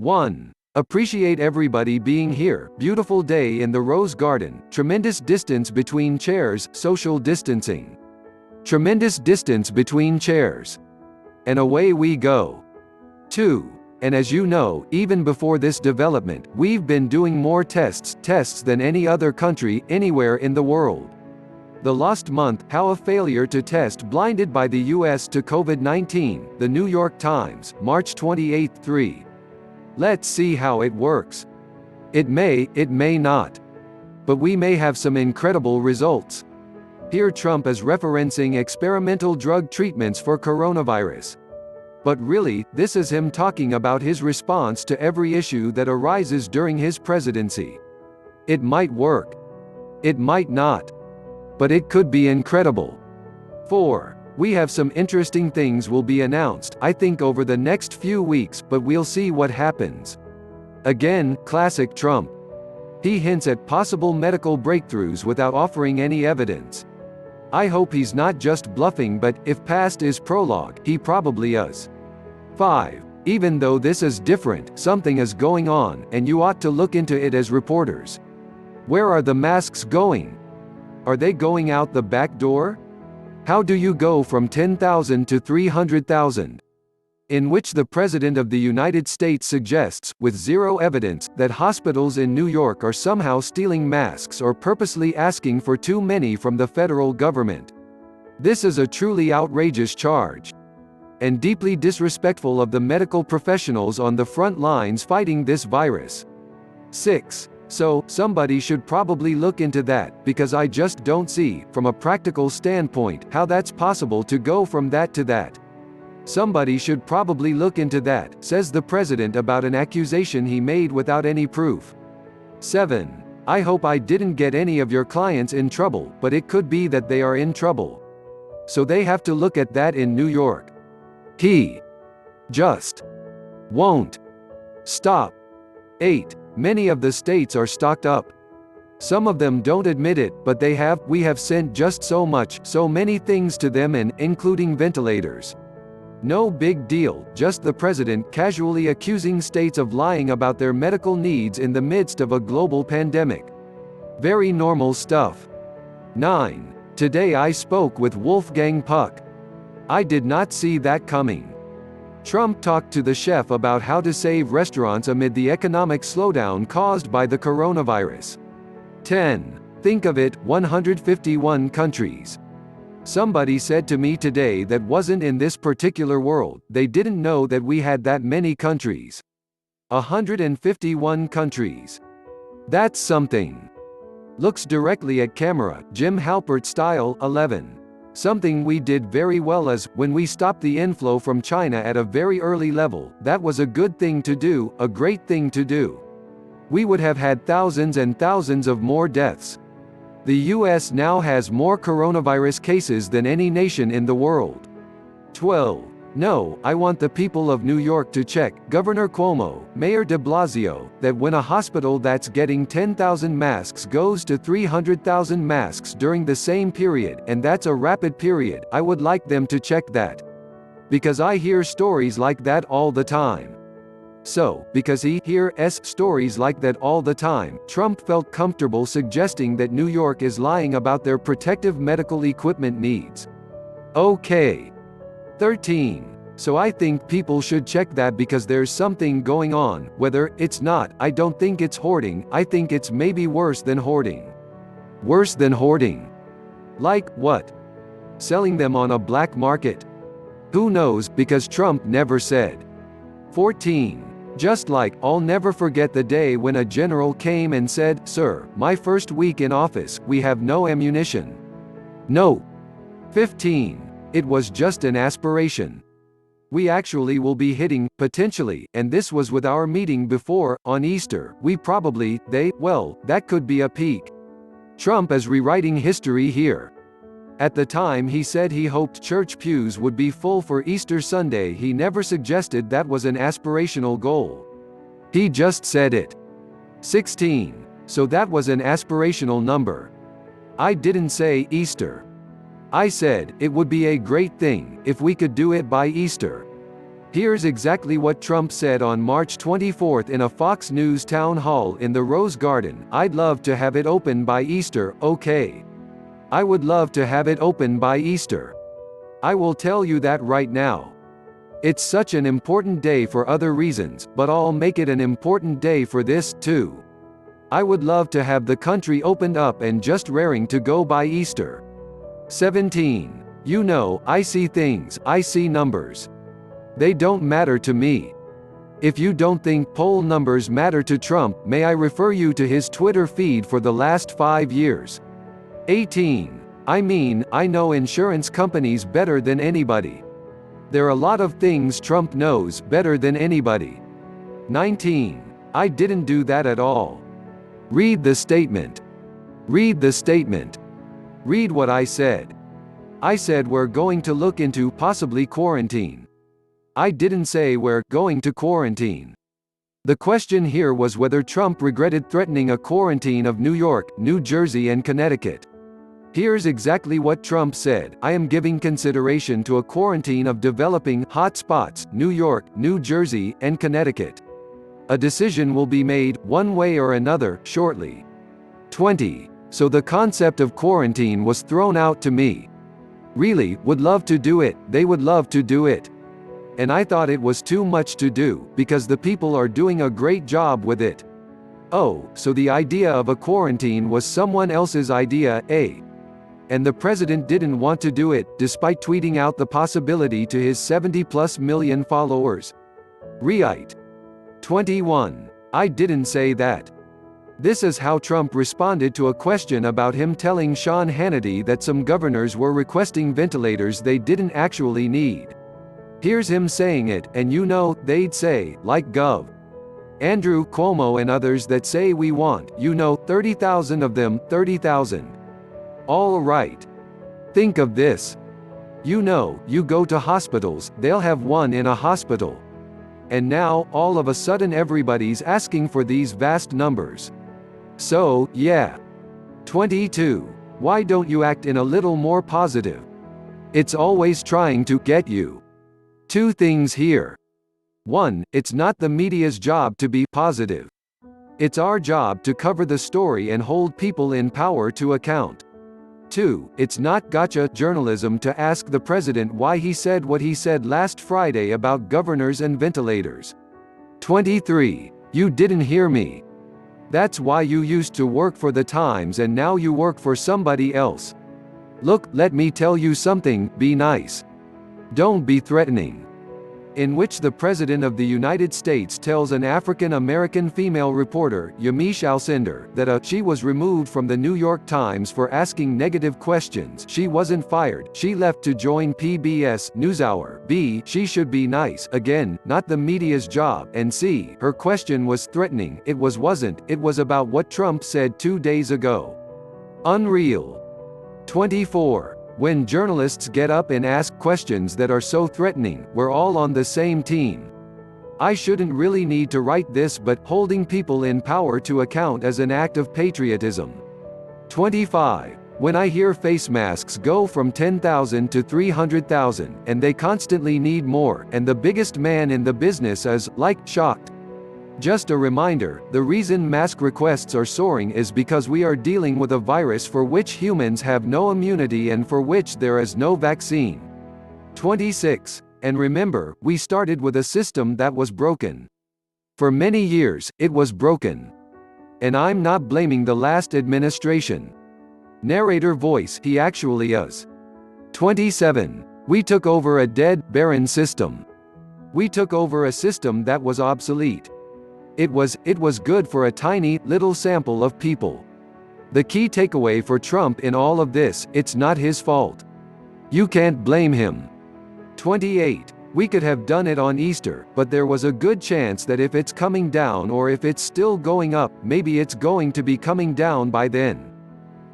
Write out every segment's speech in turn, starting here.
1. Appreciate everybody being here. Beautiful day in the Rose Garden. Tremendous distance between chairs. Social distancing. Tremendous distance between chairs. And away we go. 2. And as you know, even before this development, we've been doing more tests than any other country, anywhere in the world. The last month, how a failure to test blinded by the US to COVID-19, The New York Times, March 28, 3. Let's see how it works. It may not. But we may have some incredible results. Here Trump is referencing experimental drug treatments for coronavirus. But really, this is him talking about his response to every issue that arises during his presidency. It might work. It might not. But it could be incredible. 4. We have some interesting things will be announced, I think over the next few weeks, but we'll see what happens. Again, classic Trump. He hints at possible medical breakthroughs without offering any evidence. I hope he's not just bluffing, but, if past is prologue, he probably is. 5. Even though this is different, something is going on, and you ought to look into it as reporters. Where are the masks going? Are they going out the back door? How do you go from 10,000 to 300,000? In which the President of the United States suggests, with zero evidence, that hospitals in New York are somehow stealing masks or purposely asking for too many from the federal government. This is a truly outrageous charge. And deeply disrespectful of the medical professionals on the front lines fighting this virus. 6. So, somebody should probably look into that, because I just don't see, from a practical standpoint, how that's possible to go from that to that. Somebody should probably look into that, says the president about an accusation he made without any proof. 7. I hope I didn't get any of your clients in trouble, but it could be that they are in trouble. So they have to look at that in New York. He just won't stop. 8. Many of the states are stocked up. Some of them don't admit it, but we have sent just so many things to them, and including ventilators. No big deal, just the president casually accusing states of lying about their medical needs in the midst of a global pandemic. Very normal stuff. 9. Today I spoke with Wolfgang Puck. I did not see that coming. Trump talked to the chef about how to save restaurants amid the economic slowdown caused by the coronavirus. 10. Think of it, 151 countries. Somebody said to me today that wasn't in this particular world, they didn't know that we had that many countries. 151 countries. That's something. Looks directly at camera, Jim Halpert style. 11. Something we did very well is, when we stopped the inflow from China at a very early level, that was a good thing to do, a great thing to do. We would have had thousands and thousands of more deaths. The US now has more coronavirus cases than any nation in the world. 12. No, I want the people of New York to check, Governor Cuomo, Mayor de Blasio, that when a hospital that's getting 10,000 masks goes to 300,000 masks during the same period, and that's a rapid period, I would like them to check that. Because I hear stories like that all the time. So, because he hears stories like that all the time, Trump felt comfortable suggesting that New York is lying about their protective medical equipment needs. Okay. 13. So I think people should check that because there's something going on, whether it's not, I don't think it's hoarding, I think it's maybe worse than hoarding. Worse than hoarding. Like, what? Selling them on a black market? Who knows, because Trump never said. 14. Just like, I'll never forget the day when a general came and said, "Sir, my first week in office, we have no ammunition." No. 15. It was just an aspiration. We actually will be hitting, potentially, and this was with our meeting before, on Easter, that could be a peak. Trump is rewriting history here. At the time he said he hoped church pews would be full for Easter Sunday. He never suggested that was an aspirational goal. He just said it. 16. So that was an aspirational number. I didn't say Easter. I said, it would be a great thing, if we could do it by Easter. Here's exactly what Trump said on March 24 in a Fox News town hall in the Rose Garden. "I'd love to have it open by Easter, okay? I would love to have it open by Easter. I will tell you that right now. It's such an important day for other reasons, but I'll make it an important day for this, too. I would love to have the country opened up and just raring to go by Easter." 17. You know, I see things, I see numbers. They don't matter to me. If you don't think poll numbers matter to Trump, may I refer you to his Twitter feed for the last 5 years. 18. I mean, I know insurance companies better than anybody. There are a lot of things Trump knows better than anybody. 19. I didn't do that at all. Read the statement. Read the statement. Read what I said. I said we're going to look into possibly quarantine. I didn't say we're going to quarantine. The question here was whether Trump regretted threatening a quarantine of New York, New Jersey and Connecticut. Here's exactly what Trump said: "I am giving consideration to a quarantine of developing hot spots, New York, New Jersey, and Connecticut. A decision will be made, one way or another, shortly." 20. So the concept of quarantine was thrown out to me. Really, would love to do it, they would love to do it. And I thought it was too much to do, because the people are doing a great job with it. Oh, so the idea of a quarantine was someone else's idea, eh? And the president didn't want to do it, despite tweeting out the possibility to his 70+ million followers. Right. 21. I didn't say that. This is how Trump responded to a question about him telling Sean Hannity that some governors were requesting ventilators they didn't actually need. Here's him saying it, and you know, they'd say, like Gov. Andrew Cuomo and others that say we want, 30,000 of them, 30,000. All right. Think of this. You go to hospitals, they'll have one in a hospital. And now, all of a sudden everybody's asking for these vast numbers. So, yeah. 22. Why don't you act in a little more positive? It's always trying to get you. 2 things here. 1. It's not the media's job to be positive. It's our job to cover the story and hold people in power to account. 2. It's not gotcha journalism to ask the president why he said what he said last Friday about governors and ventilators. 23. You didn't hear me. That's why you used to work for the Times and now you work for somebody else. Look, let me tell you something, be nice. Don't be threatening. In which the President of the United States tells an African-American female reporter, Yamiche Alcindor, that she was removed from the New York Times for asking negative questions. She wasn't fired, she left to join PBS NewsHour. B. She should be nice. Again, not the media's job. And C. Her question was threatening. It wasn't, it was about what Trump said 2 days ago. Unreal. 24. When journalists get up and ask questions that are so threatening, we're all on the same team. I shouldn't really need to write this, but holding people in power to account is an act of patriotism. 25. When I hear face masks go from 10,000 to 300,000, and they constantly need more, and the biggest man in the business is, shocked. Just a reminder, the reason mask requests are soaring is because we are dealing with a virus for which humans have no immunity and for which there is no vaccine. 26. And remember, we started with a system that was broken. For many years, it was broken. And I'm not blaming the last administration. Narrator voice, he actually is. 27. We took over a dead, barren system. We took over a system that was obsolete. It was good for a tiny, little sample of people. The key takeaway for Trump in all of this, it's not his fault. You can't blame him. 28. We could have done it on Easter, but there was a good chance that if it's coming down or if it's still going up, maybe it's going to be coming down by then.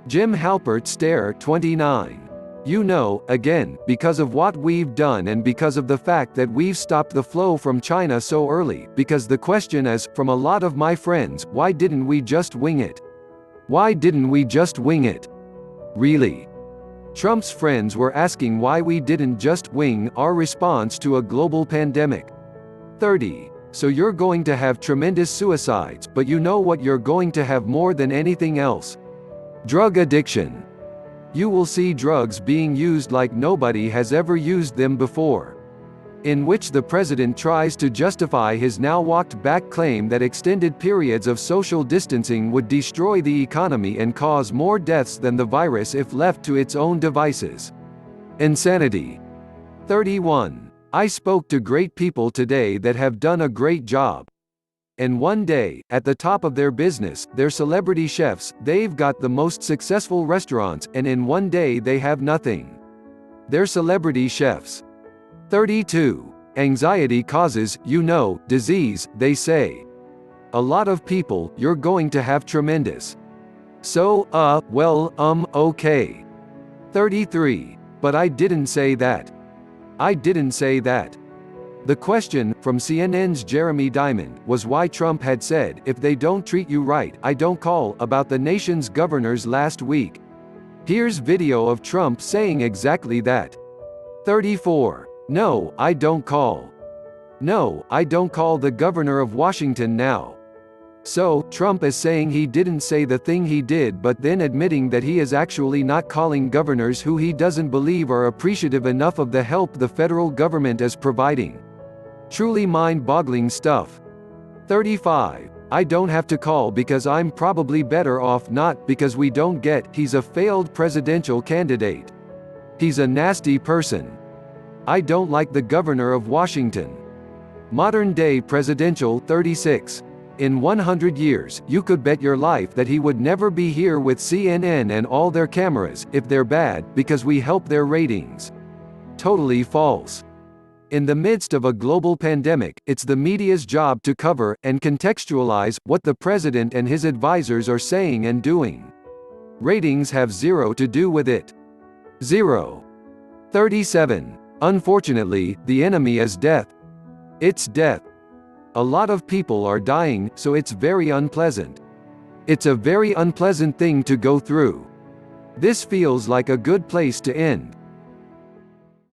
Jim Halpert stare 29. Again, because of what we've done and because of the fact that we've stopped the flow from China so early, because the question is, from a lot of my friends, why didn't we just wing it? Why didn't we just wing it? Really? Trump's friends were asking why we didn't just wing our response to a global pandemic. 30. So you're going to have tremendous suicides, but you know what you're going to have more than anything else? Drug addiction. You will see drugs being used like nobody has ever used them before. In which the president tries to justify his now walked-back claim that extended periods of social distancing would destroy the economy and cause more deaths than the virus if left to its own devices. Insanity. 31. I spoke to great people today that have done a great job. And one day, at the top of their business, they're celebrity chefs, they've got the most successful restaurants, and in one day they have nothing. They're celebrity chefs. 32. Anxiety causes, disease, they say. A lot of people, you're going to have tremendous. So, okay. 33. But I didn't say that. I didn't say that. The question, from CNN's Jeremy Diamond, was why Trump had said, if they don't treat you right, I don't call, about the nation's governors last week. Here's video of Trump saying exactly that. 34. No, I don't call. No, I don't call the governor of Washington now. So, Trump is saying he didn't say the thing he did, but then admitting that he is actually not calling governors who he doesn't believe are appreciative enough of the help the federal government is providing. Truly mind-boggling stuff. 35. I don't have to call because I'm probably better off not, because we don't get, he's a failed presidential candidate. He's a nasty person. I don't like the governor of Washington. Modern-day presidential. 36. In 100 years, you could bet your life that he would never be here with CNN and all their cameras, if they're bad, because we help their ratings. Totally false. In the midst of a global pandemic, it's the media's job to cover, and contextualize, what the president and his advisors are saying and doing. Ratings have zero to do with it. 0. 37. Unfortunately, the enemy is death. It's death. A lot of people are dying, so it's very unpleasant. It's a very unpleasant thing to go through. This feels like a good place to end.